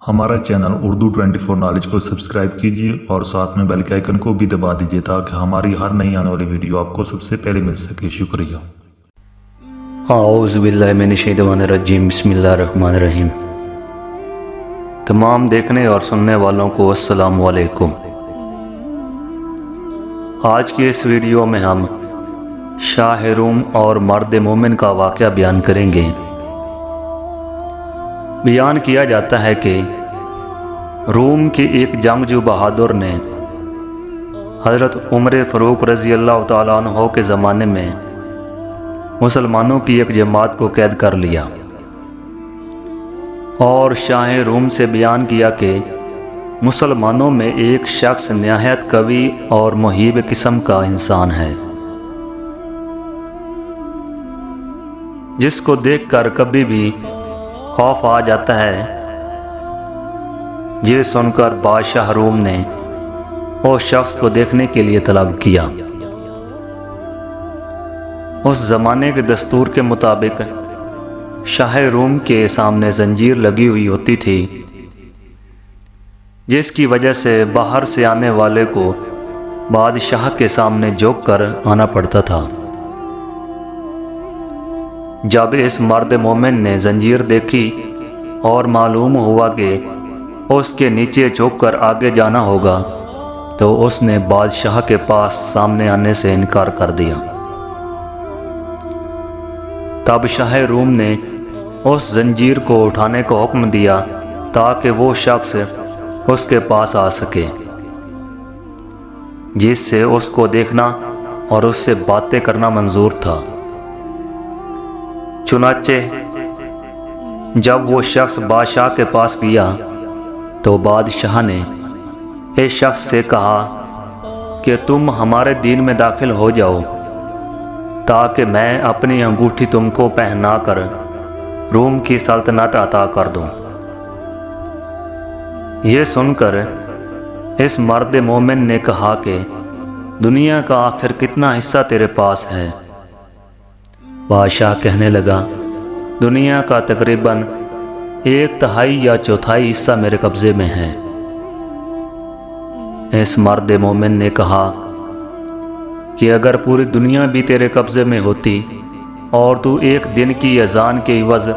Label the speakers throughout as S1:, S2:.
S1: ہمارا channel Urdu 24 knowledge کو subscribe کیجیے اور ساتھ میں بیل کے آئیکن کو بھی دبا دیجیے تاکہ ہماری ہر نئی آنے والی ویڈیو آپ کو سب سے پہلے مل سکے۔ شکریہ۔
S2: اعوذ باللہ من الشیطان الرجیم، بسم اللہ الرحمن الرحیم۔ تمام دیکھنے اور سننے والوں کو السلام علیکم۔ آج کی اس ویڈیو میں ہم شاہ روم اور مرد مومن کا واقعہ بیان کریں گے۔ بیان کیا جاتا ہے کہ روم کے ایک جنگجو بہادر نے حضرت عمر فاروق رضی اللہ تعالیٰ عنہ کے زمانے میں مسلمانوں کی ایک جماعت کو قید کر لیا اور شاہ روم سے بیان کیا کہ مسلمانوں میں ایک شخص نہایت قوی اور مہیب قسم کا انسان ہے، جس کو دیکھ کر کبھی بھی خوف آ جاتا ہے۔ یہ سن کر بادشاہ روم نے اس شخص کو دیکھنے کے لیے طلب کیا۔ اس زمانے کے دستور کے مطابق شاہ روم کے سامنے زنجیر لگی ہوئی ہوتی تھی، جس کی وجہ سے باہر سے آنے والے کو بادشاہ کے سامنے جھک کر آنا پڑتا تھا۔ جب اس مرد مومن نے زنجیر دیکھی اور معلوم ہوا کہ اس کے نیچے جھک کر آگے جانا ہوگا تو اس نے بادشاہ کے پاس سامنے آنے سے انکار کر دیا۔ تب شاہ روم نے اس زنجیر کو اٹھانے کا حکم دیا تاکہ وہ شخص اس کے پاس آ سکے، جس سے اس کو دیکھنا اور اس سے باتیں کرنا منظور تھا۔ چنانچہ جب وہ شخص بادشاہ کے پاس گیا تو بادشاہ نے اس شخص سے کہا کہ تم ہمارے دین میں داخل ہو جاؤ تاکہ میں اپنی انگوٹھی تم کو پہنا کر روم کی سلطنت عطا کر دوں۔ یہ سن کر اس مرد مومن نے کہا کہ دنیا کا آخر کتنا حصہ تیرے پاس ہے؟ بادشاہ کہنے لگا، دنیا کا تقریباً 1/3 یا 1/4 حصہ میرے قبضے میں ہے۔ اس مرد مومن نے کہا کہ اگر پوری دنیا بھی تیرے قبضے میں ہوتی اور تو ایک دن کی اذان کے عوض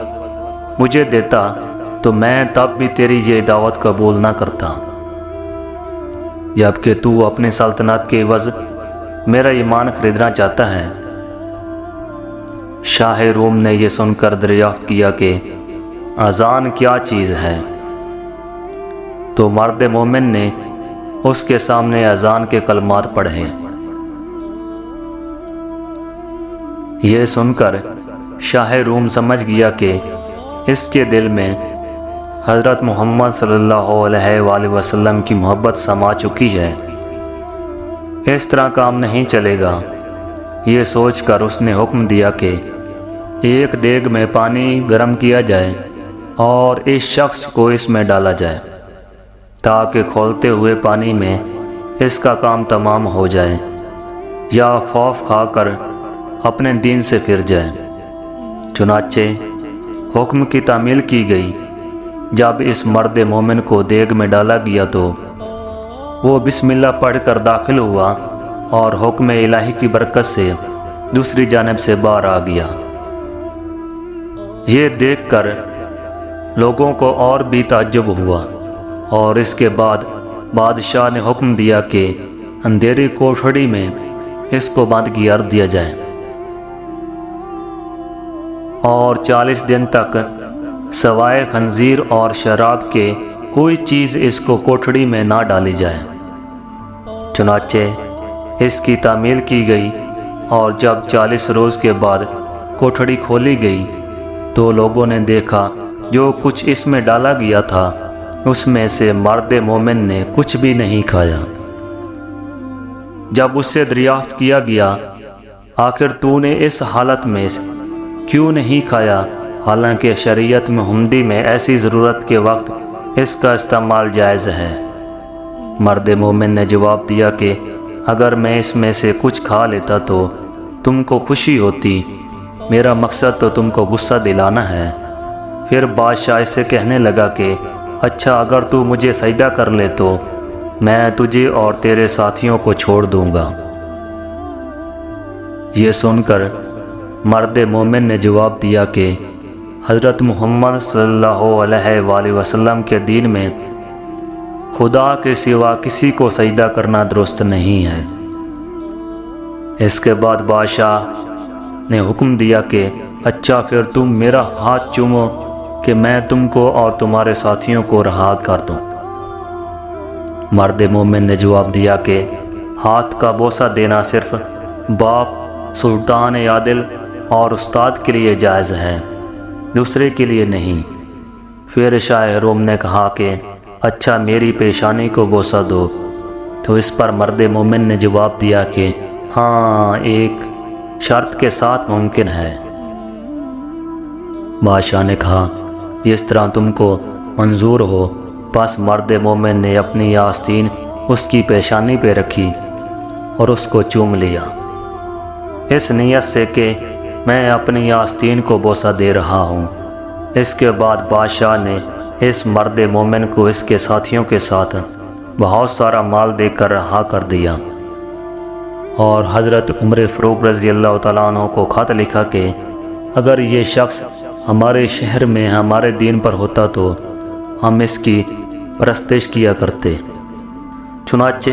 S2: مجھے دیتا تو میں تب بھی تیری یہ دعوت قبول نہ کرتا، جبکہ تو اپنی سلطنت کے عوض میرا ایمان خریدنا چاہتا ہے۔ شاہ روم نے یہ سن کر دریافت کیا کہ اذان کیا چیز ہے، تو مرد مومن نے اس کے سامنے اذان کے کلمات پڑھے۔ یہ سن کر شاہ روم سمجھ گیا کہ اس کے دل میں حضرت محمد صلی اللہ علیہ وآلہ وسلم کی محبت سما چکی ہے، اس طرح کام نہیں چلے گا۔ یہ سوچ کر اس نے حکم دیا کہ ایک دیگ میں پانی گرم کیا جائے اور اس شخص کو اس میں ڈالا جائے تاکہ کھولتے ہوئے پانی میں اس کا کام تمام ہو جائے یا خوف کھا کر اپنے دین سے پھر جائے۔ چنانچہ حکم کی تعمیل کی گئی۔ جب اس مرد مومن کو دیگ میں ڈالا گیا تو وہ بسم اللہ پڑھ کر داخل ہوا اور حکم الہی کی برکت سے دوسری جانب سے باہر آ گیا۔ یہ دیکھ کر لوگوں کو اور بھی تعجب ہوا اور اس کے بعد بادشاہ نے حکم دیا کہ اندھیری کوٹھڑی میں اس کو بند کر دیا جائے اور 40 دن تک سوائے خنزیر اور شراب کے کوئی چیز اس کو کوٹھڑی میں نہ ڈالی جائے۔ چنانچہ اس کی تعمیل کی گئی اور جب 40 روز کے بعد کوٹھڑی کھولی گئی تو لوگوں نے دیکھا جو کچھ اس میں ڈالا گیا تھا اس میں سے مرد مومن نے کچھ بھی نہیں کھایا۔ جب اس سے دریافت کیا گیا آخر تو نے اس حالت میں کیوں نہیں کھایا، حالانکہ شریعت محمدی میں ایسی ضرورت کے وقت اس کا استعمال جائز ہے؟ مرد مومن نے جواب دیا کہ اگر میں اس میں سے کچھ کھا لیتا تو تم کو خوشی ہوتی، میرا مقصد تو تم کو غصہ دلانا ہے۔ پھر بادشاہ اسے کہنے لگا کہ اچھا اگر تو مجھے سجدہ کر لے تو میں تجھے اور تیرے ساتھیوں کو چھوڑ دوں گا۔ یہ سن کر مرد مومن نے جواب دیا کہ حضرت محمد صلی اللہ علیہ وآلہ وسلم کے دین میں خدا کے سوا کسی کو سجدہ کرنا درست نہیں ہے۔ اس کے بعد بادشاہ نے حکم دیا کہ اچھا پھر تم میرا ہاتھ چومو کہ میں تم کو اور تمہارے ساتھیوں کو رہا کر دوں۔ مرد مومن نے جواب دیا کہ ہاتھ کا بوسہ دینا صرف باپ، سلطان عادل اور استاد کے لیے جائز ہے، دوسرے کے لیے نہیں۔ پھر شاہ روم نے کہا کہ اچھا میری پیشانی کو بوسہ دو، تو اس پر مرد مومن نے جواب دیا کہ ہاں ایک شرط کے ساتھ ممکن ہے۔ بادشاہ نے کہا جس طرح تم کو منظور ہو۔ پس مرد مومن نے اپنی آستین اس کی پیشانی پہ رکھی اور اس کو چوم لیا، اس نیت سے کہ میں اپنی آستین کو بوسہ دے رہا ہوں۔ اس کے بعد بادشاہ نے اس مرد مومن کو اس کے ساتھیوں کے ساتھ بہت سارا مال دے کر رہا کر دیا، اور حضرت عمر فاروق رضی اللہ تعالیٰ عنہ کو خط لکھا کہ اگر یہ شخص ہمارے شہر میں ہمارے دین پر ہوتا تو ہم اس کی پرستش کیا کرتے۔ چنانچہ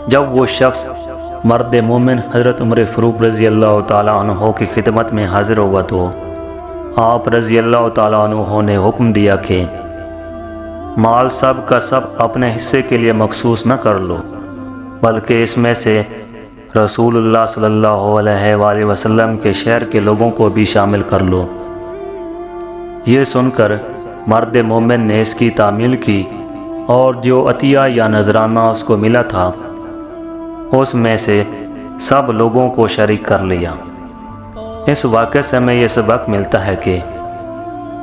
S2: جب وہ شخص مرد مومن حضرت عمر فاروق رضی اللہ تعالیٰ عنہ کی خدمت میں حاضر ہوا تو آپ رضی اللہ تعالیٰ عنہ نے حکم دیا کہ مال سب کا سب اپنے حصے کے لیے مخصوص نہ کر لو، بلکہ اس میں سے رسول اللہ صلی اللہ علیہ وآلہ وسلم کے شہر کے لوگوں کو بھی شامل کر لو۔ یہ سن کر مرد مومن نے اس کی تعمیل کی، اور جو عطیہ یا نذرانہ اس کو ملا تھا اس میں سے سب لوگوں کو شریک کر لیا۔ اس واقعے سے ہمیں یہ سبق ملتا ہے کہ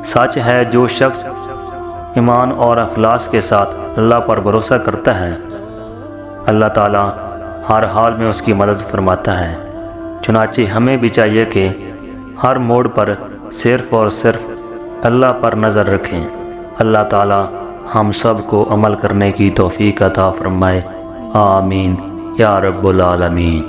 S2: سچ ہے جو شخص ایمان اور اخلاص کے ساتھ اللہ پر بھروسہ کرتا ہے، اللہ تعالیٰ ہر حال میں اس کی مدد فرماتا ہے۔ چنانچہ ہمیں بھی چاہیے کہ ہر موڑ پر صرف اور صرف اللہ پر نظر رکھیں۔ اللہ تعالیٰ ہم سب کو عمل کرنے کی توفیق عطا فرمائے، آمین یا رب العالمین۔